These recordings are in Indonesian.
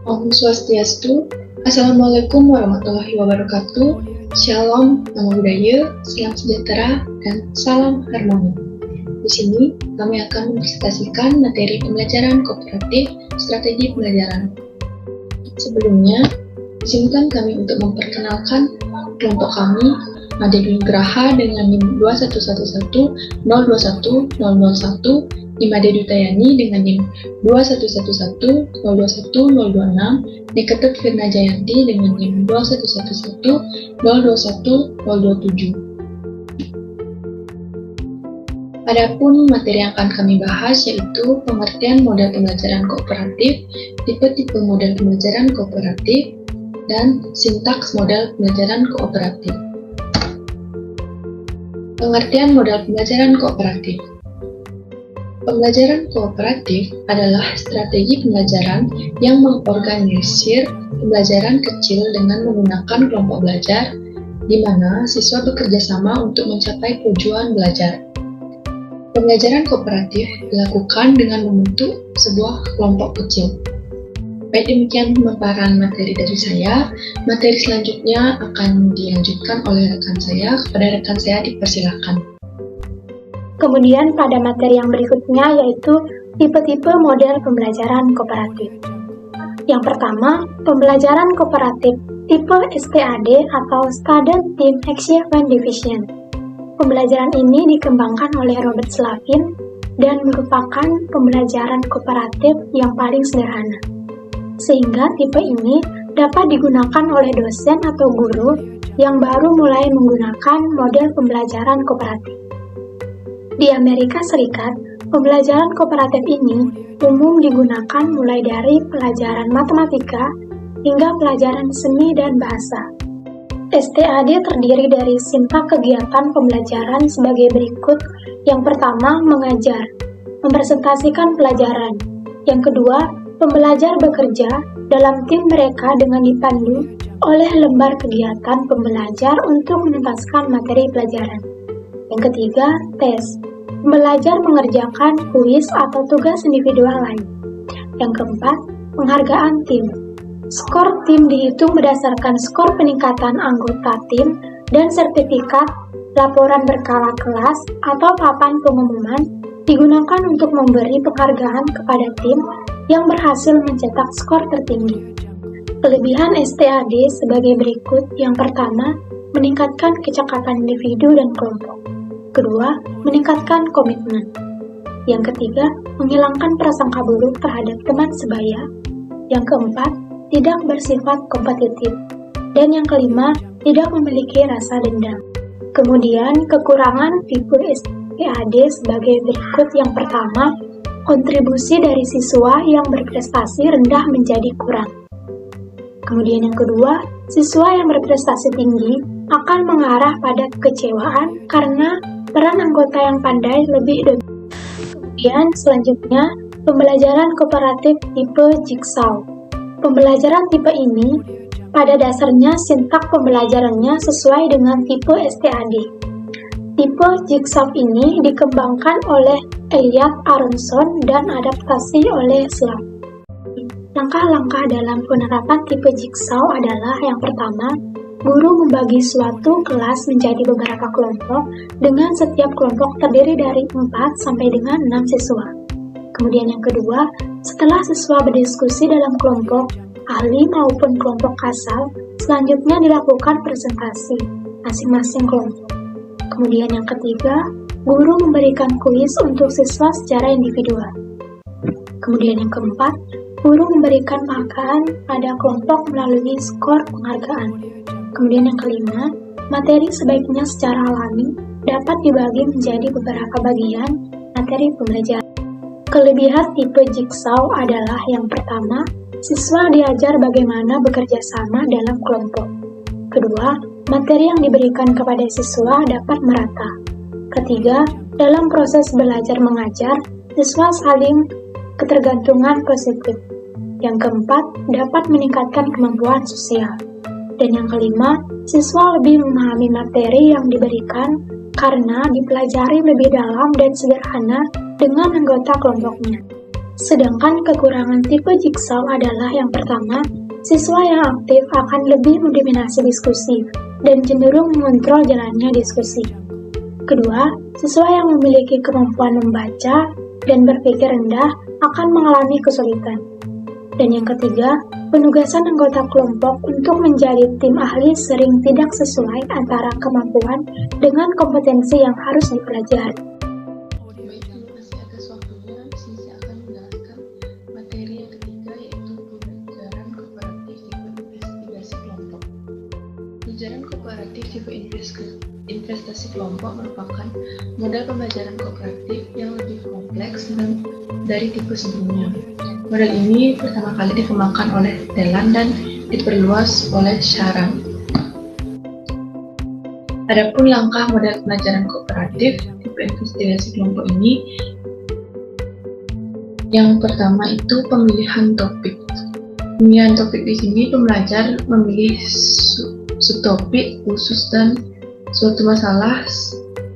Om Swastiastu, Assalamualaikum warahmatullahi wabarakatuh, Shalom, Namo Buddhaya, Salam Sejahtera, dan Salam Harmoni. Di sini, kami akan mempresentasikan materi pembelajaran kooperatif strategi pembelajaran. Sebelumnya, izinkan kami untuk memperkenalkan kelompok kami, Madeni Graha dengan NIM 2111021-021-001, Imade Dutayani dengan NIM 2111021-026, Niketut Firna Jayanti dengan NIM 2111021-027. Adapun materi yang akan kami bahas yaitu pengertian model pembelajaran kooperatif, tipe-tipe model pembelajaran kooperatif, dan sintaks model pembelajaran kooperatif. Pengertian model pembelajaran kooperatif. Pembelajaran kooperatif adalah strategi pembelajaran yang mengorganisir pembelajaran kecil dengan menggunakan kelompok belajar, di mana siswa bekerja sama untuk mencapai tujuan belajar. Pembelajaran kooperatif dilakukan dengan membentuk sebuah kelompok kecil. Baik, demikian pemaparan materi dari saya. Materi selanjutnya akan dilanjutkan oleh rekan saya. Kepada rekan saya dipersilakan. Kemudian pada materi yang berikutnya yaitu tipe-tipe model pembelajaran kooperatif. Yang pertama, pembelajaran kooperatif tipe STAD atau Student Team Achievement Division. Pembelajaran ini dikembangkan oleh Robert Slavin dan merupakan pembelajaran kooperatif yang paling sederhana. Sehingga tipe ini dapat digunakan oleh dosen atau guru yang baru mulai menggunakan model pembelajaran kooperatif. Di Amerika Serikat, pembelajaran kooperatif ini umum digunakan mulai dari pelajaran matematika hingga pelajaran seni dan bahasa. STAD terdiri dari sintak kegiatan pembelajaran sebagai berikut. Yang pertama, mengajar, mempresentasikan pelajaran. Yang kedua, pembelajar bekerja dalam tim mereka dengan dipandu oleh lembar kegiatan pembelajar untuk menuntaskan materi pelajaran. Yang ketiga, tes. Pembelajar mengerjakan kuis atau tugas individual lain. Yang keempat, penghargaan tim. Skor tim dihitung berdasarkan skor peningkatan anggota tim dan sertifikat laporan berkala kelas atau papan pengumuman digunakan untuk memberi penghargaan kepada tim yang berhasil mencetak skor tertinggi. Kelebihan STAD sebagai berikut. Yang pertama, meningkatkan kecakapan individu dan kelompok. Kedua, meningkatkan komitmen. Yang ketiga, menghilangkan prasangka buruk terhadap teman sebaya. Yang keempat, tidak bersifat kompetitif. Dan yang kelima, tidak memiliki rasa dendam. Kemudian, kekurangan tipe STAD sebagai berikut. Yang pertama, kontribusi dari siswa yang berprestasi rendah menjadi kurang. Kemudian yang kedua, siswa yang berprestasi tinggi akan mengarah pada kekecewaan karena peran anggota yang pandai lebih dominan. Kemudian selanjutnya, pembelajaran kooperatif tipe Jigsaw. Pembelajaran tipe ini pada dasarnya sintak pembelajarannya sesuai dengan tipe STAD. Tipe Jigsaw ini dikembangkan oleh Elliot Aronson dan adaptasi oleh Slav. Langkah-langkah dalam penerapan tipe Jigsaw adalah yang pertama, guru membagi suatu kelas menjadi beberapa kelompok dengan setiap kelompok terdiri dari 4 sampai dengan 6 siswa. Kemudian yang kedua, setelah siswa berdiskusi dalam kelompok, ahli maupun kelompok asal, selanjutnya dilakukan presentasi masing-masing kelompok. Kemudian yang ketiga, guru memberikan kuis untuk siswa secara individual. Kemudian yang keempat, guru memberikan penghargaan pada kelompok melalui skor penghargaan. Kemudian yang kelima, materi sebaiknya secara alami dapat dibagi menjadi beberapa bagian materi pembelajaran. Kelebihan tipe Jigsaw adalah yang pertama, siswa diajar bagaimana bekerja sama dalam kelompok. Kedua, materi yang diberikan kepada siswa dapat merata. Ketiga, dalam proses belajar mengajar, siswa saling ketergantungan positif. Yang keempat, dapat meningkatkan kemampuan sosial. Dan yang kelima, siswa lebih memahami materi yang diberikan karena dipelajari lebih dalam dan sederhana dengan anggota kelompoknya. Sedangkan kekurangan tipe jigsaw adalah yang pertama, siswa yang aktif akan lebih mendominasi diskusi dan cenderung mengontrol jalannya diskusi. Kedua, siswa yang memiliki kemampuan membaca dan berpikir rendah akan mengalami kesulitan. Dan yang ketiga, penugasan anggota kelompok untuk menjadi tim ahli sering tidak sesuai antara kemampuan dengan kompetensi yang harus dipelajari. Baik, terima kasih atas waktunya. Sisi akan menjelaskan materi yang ketiga, yaitu pembelajaran kooperatif tipe investigasi kelompok. Pembelajaran kooperatif tipe investasi kelompok merupakan model pembelajaran kooperatif yang lebih kompleks dari tipe sebelumnya. Model ini pertama kali dikembangkan oleh Telan dan diperluas oleh Sharan. Adapun langkah model pembelajaran kooperatif tipe investigasi kelompok ini, yang pertama itu pemilihan topik. Pemilihan topik di sini pembelajar memilih subtopik khusus dan suatu masalah,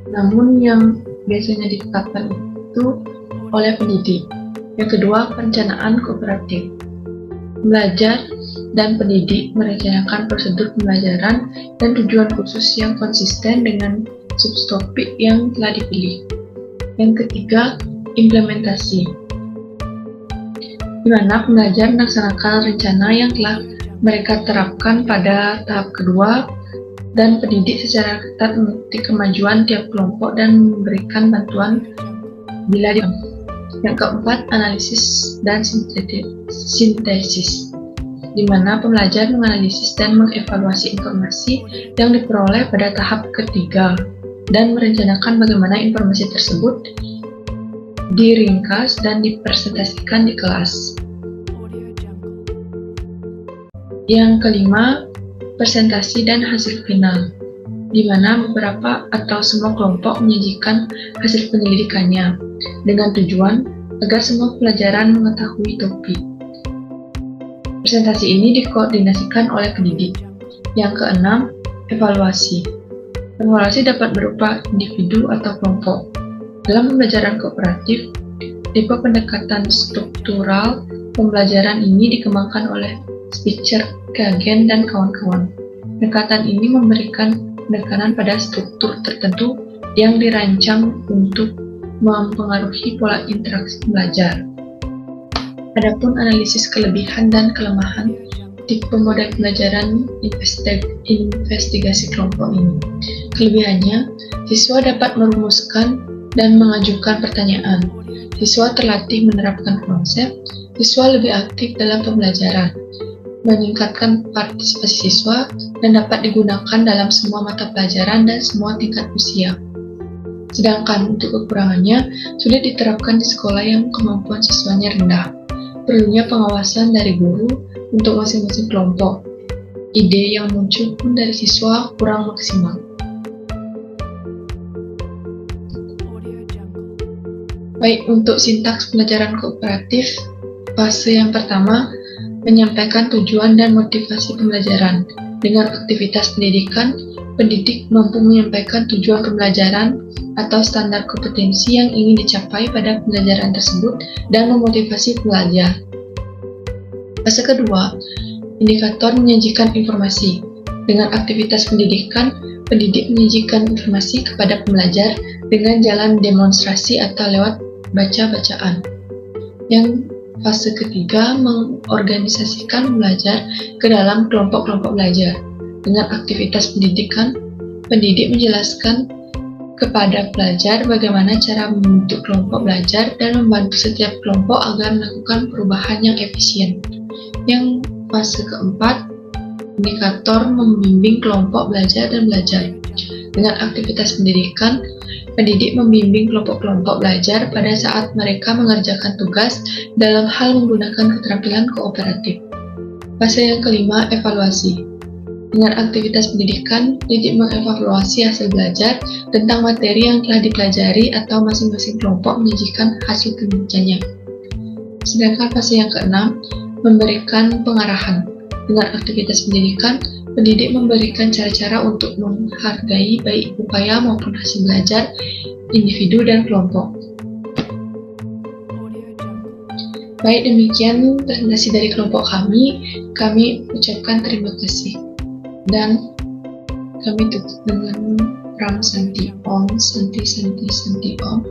namun yang biasanya ditetapkan itu oleh pendidik. Yang kedua, perencanaan kooperatif. Pembelajar dan pendidik merencanakan prosedur pembelajaran dan tujuan khusus yang konsisten dengan subtopik yang telah dipilih. Yang ketiga, implementasi, di mana pembelajar melaksanakan rencana yang telah mereka terapkan pada tahap kedua, dan pendidik secara ketat mengikuti kemajuan tiap kelompok dan memberikan bantuan bila diperlukan. Yang keempat, analisis dan sintesis, di mana pembelajar menganalisis dan mengevaluasi informasi yang diperoleh pada tahap ketiga dan merencanakan bagaimana informasi tersebut diringkas dan dipresentasikan di kelas. Yang kelima, presentasi dan hasil final, di mana beberapa atau semua kelompok menyajikan hasil penyelidikannya dengan tujuan agar semua pelajaran mengetahui topik. Presentasi ini dikoordinasikan oleh pendidik. Yang keenam, evaluasi. Evaluasi dapat berupa individu atau kelompok. Dalam pembelajaran kooperatif, tipe pendekatan struktural pembelajaran ini dikembangkan oleh Spitzer, Kagan, dan kawan-kawan. Pendekatan ini memberikan penekanan pada struktur tertentu yang dirancang untuk mempengaruhi pola interaksi pembelajar. Adapun analisis kelebihan dan kelemahan tipe model pembelajaran investigasi kelompok ini. Kelebihannya, siswa dapat merumuskan dan mengajukan pertanyaan. Siswa terlatih menerapkan konsep, siswa lebih aktif dalam pembelajaran, meningkatkan partisipasi siswa, dan dapat digunakan dalam semua mata pelajaran dan semua tingkat usia. Sedangkan untuk kekurangannya, sulit diterapkan di sekolah yang kemampuan siswanya rendah. Perlunya pengawasan dari guru untuk masing-masing kelompok. Ide yang muncul pun dari siswa kurang maksimal. Baik, untuk sintaks pembelajaran kooperatif, fase yang pertama, menyampaikan tujuan dan motivasi pembelajaran. Dengan aktivitas pendidikan, pendidik mampu menyampaikan tujuan pembelajaran atau standar kompetensi yang ingin dicapai pada pembelajaran tersebut dan memotivasi pelajar. Fase kedua, indikator menyajikan informasi. Dengan aktivitas pendidikan, pendidik menyajikan informasi kepada pembelajar dengan jalan demonstrasi atau lewat baca-bacaan. Yang fase ketiga, mengorganisasikan belajar ke dalam kelompok-kelompok belajar. Dengan aktivitas pendidikan, pendidik menjelaskan kepada pelajar bagaimana cara membentuk kelompok belajar dan membantu setiap kelompok agar melakukan perubahan yang efisien. Yang fase keempat, indikator membimbing kelompok belajar dan belajar. Dengan aktivitas pendidikan, pendidik membimbing kelompok-kelompok belajar pada saat mereka mengerjakan tugas dalam hal menggunakan keterampilan kooperatif. Fase yang kelima, evaluasi. Dengan aktivitas pendidikan, pendidik mengevaluasi hasil belajar tentang materi yang telah dipelajari atau masing-masing kelompok menyajikan hasil kerjanya. Sedangkan fase yang keenam, memberikan pengarahan. Dengan aktivitas pendidikan, pendidik memberikan cara-cara untuk menghargai baik upaya maupun hasil belajar individu dan kelompok. Baik, demikian presentasi dari kelompok kami. Kami ucapkan terima kasih. Dan kami tutup dengan Pram Santi Om, Santi Santi Santi Om.